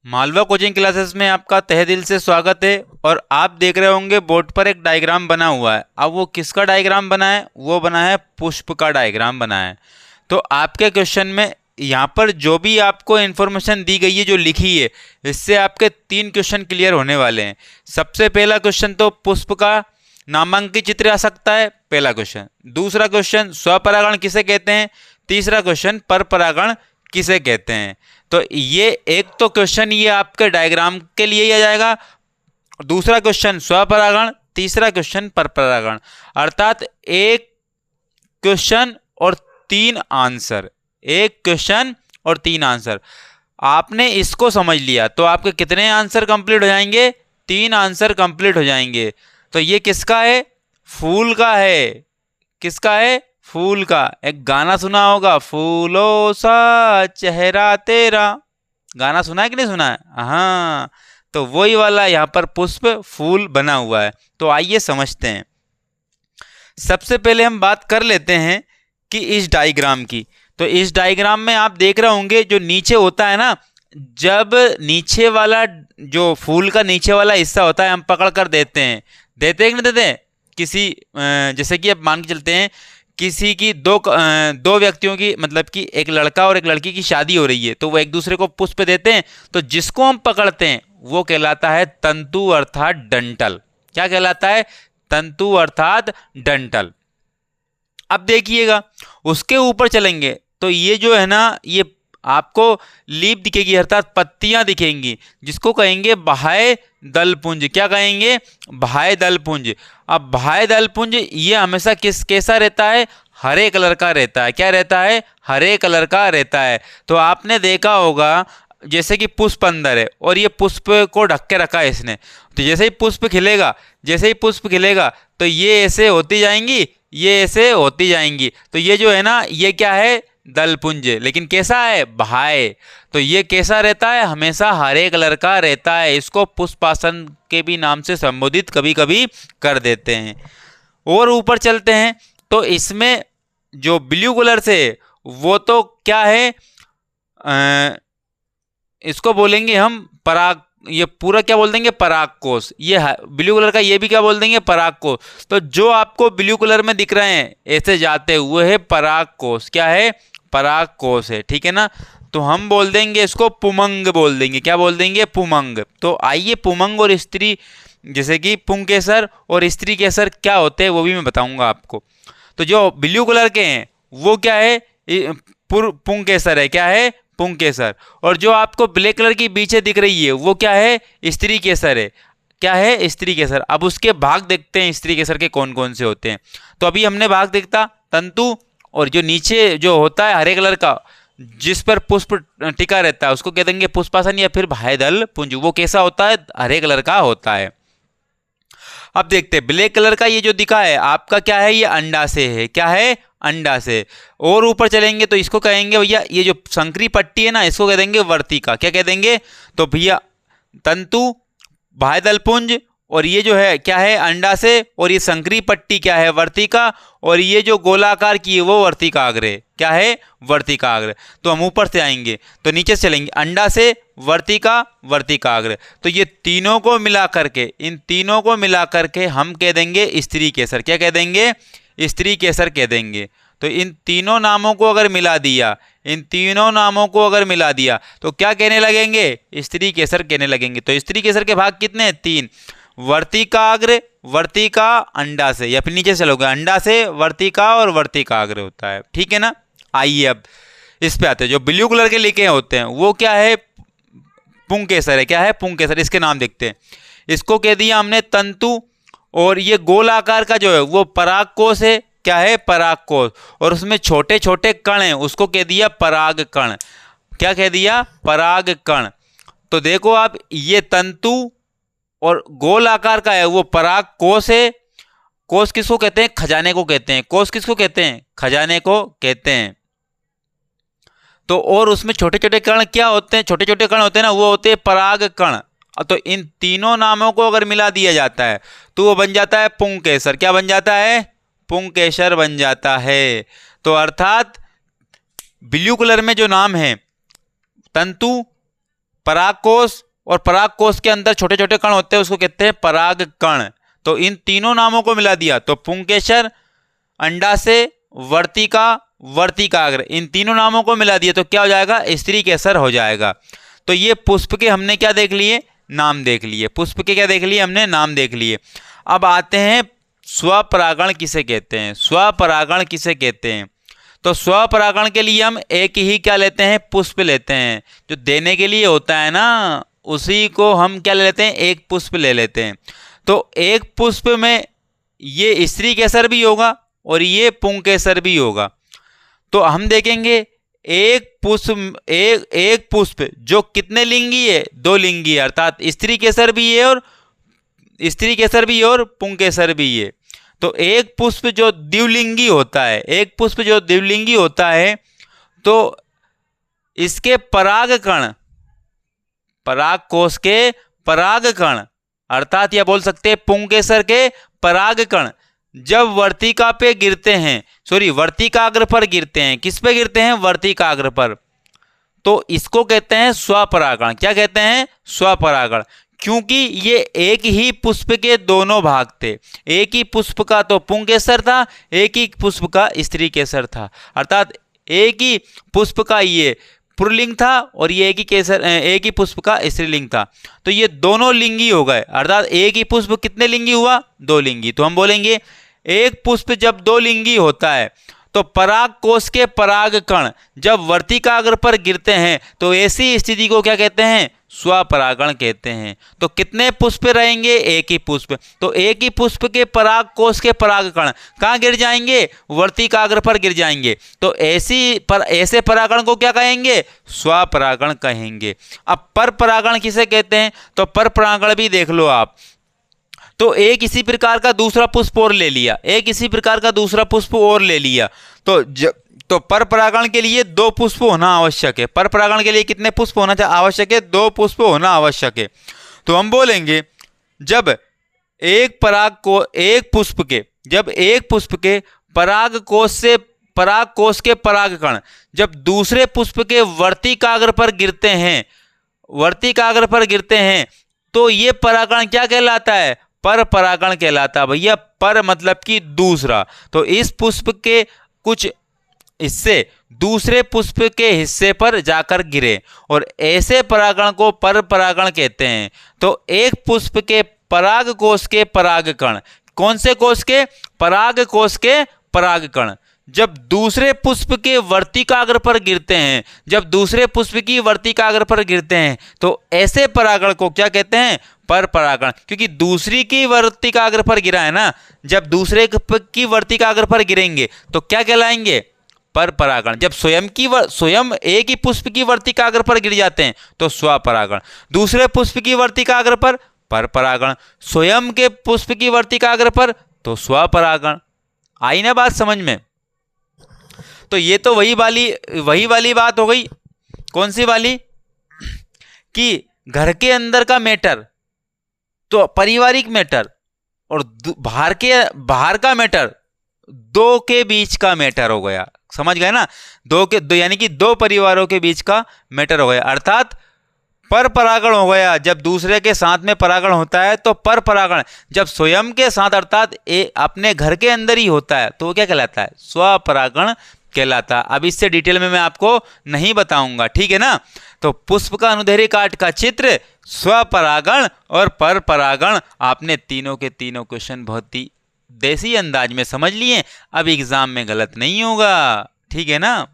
Malwa coaching classes में आपका तहे दिल से स्वागत है। और आप देख रहे होंगे बोर्ड पर एक डायग्राम बना हुआ है। अब वो किसका डायग्राम बना है? वो बना है पुष्प का डायग्राम बना है। तो आपके क्वेश्चन में यहाँ पर जो भी आपको इन्फॉर्मेशन दी गई है, जो लिखी है, इससे आपके 3 क्वेश्चन क्लियर होने वाले हैं। सबसे पहला क्वेश्चन तो पुष्प का नामांकित चित्र आ सकता है, पहला क्वेश्चन। दूसरा क्वेश्चन स्वपरागण किसे कहते हैं। तीसरा क्वेश्चन पर परागण किसे कहते हैं। तो ये एक तो क्वेश्चन ये आपके डायग्राम के लिए ही आ जाएगा। दूसरा क्वेश्चन स्वपरागण, तीसरा क्वेश्चन पर परागण, अर्थात एक क्वेश्चन और 3 आंसर। एक क्वेश्चन और 3 आंसर। आपने इसको समझ लिया तो आपके कितने आंसर कंप्लीट हो जाएंगे? 3 आंसर कंप्लीट हो जाएंगे। तो ये किसका है? फूल का है। किसका है? फूल का। एक गाना सुना होगा, फूलों सा चेहरा तेरा। गाना सुना है कि नहीं सुना है? हाँ, तो वही वाला यहाँ पर पुष्प फूल बना हुआ है। तो आइए समझते हैं। सबसे पहले हम बात कर लेते हैं कि इस डायग्राम की। तो इस डायग्राम में आप देख रहे होंगे जो नीचे होता है ना, जब नीचे वाला जो फूल का नीचे वाला हिस्सा होता है हम पकड़ कर देते हैं कि नहीं देते हैं? किसी जैसे कि अब मान के चलते हैं किसी की दो व्यक्तियों की, मतलब कि एक लड़का और एक लड़की की शादी हो रही है, तो वो एक दूसरे को पुष्प देते हैं। तो जिसको हम पकड़ते हैं वो कहलाता है तंतु अर्थात डंठल। क्या कहलाता है? तंतु अर्थात डंठल। अब देखिएगा, उसके ऊपर चलेंगे तो ये जो है ना, ये आपको लीप दिखेगी अर्थात पत्तियां दिखेंगी, जिसको कहेंगे बाह्य दलपुंज। क्या कहेंगे? बाह्य दलपुंज। अब बाह्य दलपुंज ये हमेशा कैसा रहता है? हरे कलर का रहता है। क्या रहता है? हरे कलर का रहता है। तो आपने देखा होगा जैसे कि पुष्प अंदर है और ये पुष्प को ढक के रखा है इसने। तो जैसे ही पुष्प खिलेगा, तो ये ऐसे होती जाएंगी, ये ऐसे होती जाएंगी। तो ये जो है ना, ये क्या है? दलपुंज। लेकिन कैसा है? बाह्य। तो ये कैसा रहता है? हमेशा हरे कलर का रहता है। इसको पुष्पासन के भी नाम से संबोधित कभी कभी कर देते हैं। और ऊपर चलते हैं तो इसमें जो ब्लू कलर से वो तो क्या है? इसको बोलेंगे हम पराग। ये पूरा क्या बोल देंगे? परागकोश। ये ब्लू कलर का ये भी क्या बोल देंगे? परागकोश। तो जो आपको ब्लू कलर में दिख रहे हैं ऐसे जाते हुए है परागकोश। क्या है? परागकोश है। ठीक है ना? तो हम बोल देंगे इसको पुमंग बोल देंगे। क्या बोल देंगे? पुमंग। तो आइए पुमंग और स्त्री, जैसे कि पुंकेसर और स्त्री केसर क्या होते हैं वो भी मैं बताऊंगा आपको। तो जो ब्लू कलर के हैं वो क्या है? पुंकेसर है। क्या है? पुंकेसर। और जो आपको ब्लैक कलर की पीछे दिख रही है वो क्या है? स्त्री केसर है। क्या है? स्त्री केसर। अब उसके भाग देखते हैं स्त्री केसर के कौन कौन से होते हैं। तो अभी हमने भाग देखता तंतु, और जो नीचे जो होता है हरे कलर का जिस पर पुष्प टिका रहता है उसको कह देंगे पुष्पासन या फिर बाह्यदल पुंज। वो कैसा होता है? हरे कलर का होता है। अब देखते हैं ब्लैक कलर का ये जो दिखा है आपका क्या है? ये अंडा से है। क्या है? अंडा से। और ऊपर चलेंगे तो इसको कहेंगे भैया, ये जो संकरी पट्टी है ना इसको कह देंगे वर्तिका। क्या कह देंगे? तो भैया तंतु, बाह्यदल पुंज, और ये जो है क्या है? अंडा से, और ये संकरी पट्टी क्या है? वर्तिका, और ये जो गोलाकार की है वो वर्तिकाग्र है। क्या है? वर्तिकाग्र। तो हम ऊपर से आएंगे तो नीचे से चलेंगे, अंडा से, वर्तिका, वर्तिकाग्र। तो ये तीनों को मिला करके, इन तीनों को मिला करके हम कह देंगे स्त्री केसर। क्या कह देंगे? स्त्री केसर कह देंगे। तो इन तीनों नामों को अगर मिला दिया, तो क्या कहने लगेंगे? स्त्री केसर कहने लगेंगे। तो स्त्री केसर के भाग कितने हैं? 3। वर्तिकाग्र, वर्तिका, अंडा से, या फिर नीचे चलोगे अंडा से, वर्तिका और वर्तिकाग्र होता है। ठीक है ना? आइए अब इस पे आते हैं। जो ब्लू कलर के लिखे होते हैं वो क्या है? पुंकेसर है। क्या है? पुंकेसर। इसके नाम देखते हैं। इसको कह दिया हमने तंतु, और ये गोल आकार का जो है वो परागकोश है। क्या है? परागकोश। और उसमें छोटे छोटे कण हैं उसको कह दिया पराग कण। क्या कह दिया? पराग कण। तो देखो आप, ये तंतु और गोल आकार का है वो परागकोश है। कोश किसको कहते हैं? खजाने को कहते हैं। कोश किसको कहते हैं? खजाने को कहते हैं। तो और उसमें छोटे छोटे कण क्या होते हैं? छोटे छोटे कण होते हैं ना, वो होते हैं पराग कण। तो इन तीनों नामों को अगर मिला दिया जाता है तो वो बन जाता है पुंकेसर। क्या बन जाता है? पुंकेसर बन जाता है। तो अर्थात ब्लू कलर में जो नाम है तंतु, परागकोश और परागकोश के अंदर छोटे छोटे कण होते हैं, उसको कहते हैं पराग कण। तो इन तीनों नामों को मिला दिया तो पुंकेसर, अंडाशय, वर्तिका, वर्तिकाग्र, इन तीनों नामों को मिला दिया तो क्या हो जाएगा? स्त्री केसर हो जाएगा। तो ये पुष्प के हमने क्या देख लिए? नाम देख लिए। पुष्प के क्या देख लिए हमने? नाम देख लिए। अब आते हैं स्वपरागण किसे कहते हैं। स्वपरागण किसे कहते हैं? तो स्वपरागण के लिए हम एक ही क्या लेते हैं? पुष्प लेते हैं। जो देने के लिए होता है ना, उसी को हम क्या ले लेते हैं? एक पुष्प ले लेते हैं। तो एक पुष्प में ये स्त्री केसर भी होगा और ये पुंकेसर भी होगा। तो हम देखेंगे एक पुष्प जो कितने लिंगी है? 2 लिंगी है, अर्थात स्त्री केसर भी है और पुंकेसर भी है। तो एक पुष्प जो द्विलिंगी होता है, तो इसके परागकण, परागकोश के परागकण, अर्थात यह बोल सकते हैं पुंकेसर के परागकण जब वर्तिका पे गिरते हैं, वर्तिकाग्र पर गिरते हैं। किस पे गिरते हैं? वर्तिकाग्र पर। तो इसको कहते हैं स्वपरागण। क्या कहते हैं? स्वपरागण। क्योंकि ये एक ही पुष्प के दोनों भाग थे। एक ही पुष्प का तो पुंकेसर था, एक ही पुष्प का स्त्री केसर था। अर्थात एक ही पुष्प का ये पुल्लिंग था और ये एक ही पुष्प का स्त्रीलिंग था। तो ये दोनों लिंगी हो गए, अर्थात एक ही पुष्प कितने लिंगी हुआ? 2 लिंगी। तो हम बोलेंगे एक पुष्प जब 2 लिंगी होता है तो परागकोश के परागकण जब वर्तिकाग्र पर गिरते हैं तो ऐसी स्थिति को क्या कहते हैं? स्वपरागण कहते हैं। तो कितने पुष्प रहेंगे? एक ही पुष्प। तो एक ही पुष्प के परागकोश के परागकण कहाँ गिर जाएंगे? वर्तिकाग्र पर गिर जाएंगे। तो ऐसे परागण को क्या कहेंगे? स्वपरागण कहेंगे। अब पर परागण किसे कहते हैं? तो पर परागण भी देख लो आप। तो एक इसी प्रकार का दूसरा पुष्प और ले लिया, तो पर परागण के लिए 2 पुष्प होना आवश्यक है। पर परागण के लिए कितने पुष्प होना आवश्यक है? 2 पुष्प होना आवश्यक है। तो हम बोलेंगे जब एक पुष्प के परागकोश के परागकण जब दूसरे पुष्प के वर्तिकाग्र पर गिरते हैं तो ये परागण क्या कहलाता है? पर परागण कहलाता है। भैया पर मतलब कि दूसरा। तो इस पुष्प के कुछ हिस्से दूसरे पुष्प के हिस्से पर जाकर गिरे और ऐसे परागण को पर परागण कहते हैं। तो एक पुष्प के परागकोश के परागकण, कौन से कोश के? परागकोश के परागकण जब दूसरे पुष्प के वर्तिकाग्र पर गिरते हैं, तो ऐसे परागण को क्या कहते हैं? पर परागण। क्योंकि दूसरी की वर्तिकाग्र पर गिरा है ना, जब दूसरे की वर्तिकाग्र पर गिरेंगे तो क्या कहलाएंगे? पर परागण। जब स्वयं एक ही पुष्प की वर्तिकाग्र पर गिर जाते हैं तो स्वपरागण। दूसरे पुष्प की वर्तिकाग्र पर परागण। स्वयं के पुष्प की वर्तिकाग्र पर तो स्वपरागण। आई ना बात समझ में? तो ये तो वही वाली बात हो गई। कौन सी वाली? कि घर के अंदर का मैटर तो पारिवारिक मैटर और बाहर का मैटर 2 के बीच का मैटर हो गया। समझ गए ना? यानी कि 2 परिवारों के बीच का मैटर हो गया। अर्थात पर परागण हो गया जब दूसरे के साथ में परागण होता है, तो पर परागण जब स्वयं के साथ अर्थात अपने घर के अंदर ही होता है तो वो क्या कहलाता है? स्वपरागण कहलाता। अब इससे डिटेल में मैं आपको नहीं बताऊंगा, ठीक है ना? तो पुष्प का अनुदैर्ध्य काट का चित्र, स्वपरागण और पर परागण, आपने तीनों के तीनों क्वेश्चन बहुत ही देसी अंदाज में समझ लिए। अब एग्जाम में गलत नहीं होगा, ठीक है ना?